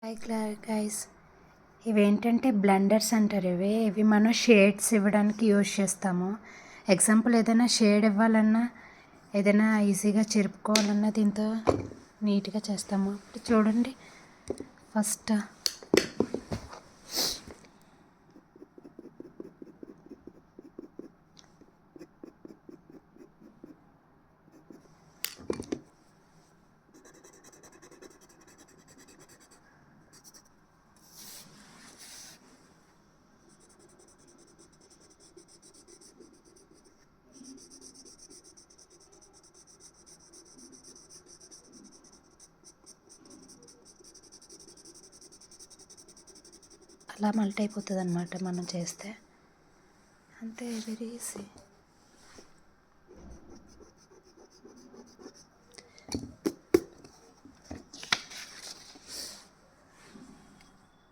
Like guys, ఇవేంటంటే blenders అంటారు. ఇవి మనం షేడ్స్ ఇవ్వడానికి యూజ్ చేస్తాము. ఎగ్జాంపుల్ ఏదైనా షేడ్ ఇవ్వాలన్నా, ఏదైనా ఈజీగా చెరుపుకోవాలన్నా దీంతో నీట్గా చేస్తాము. ఇప్పుడు చూడండి, ఫస్ట్ అలా మల్ట్ అయిపోతుంది అన్నమాట మనం చేస్తే. అంతే, వెరీ ఈజీ.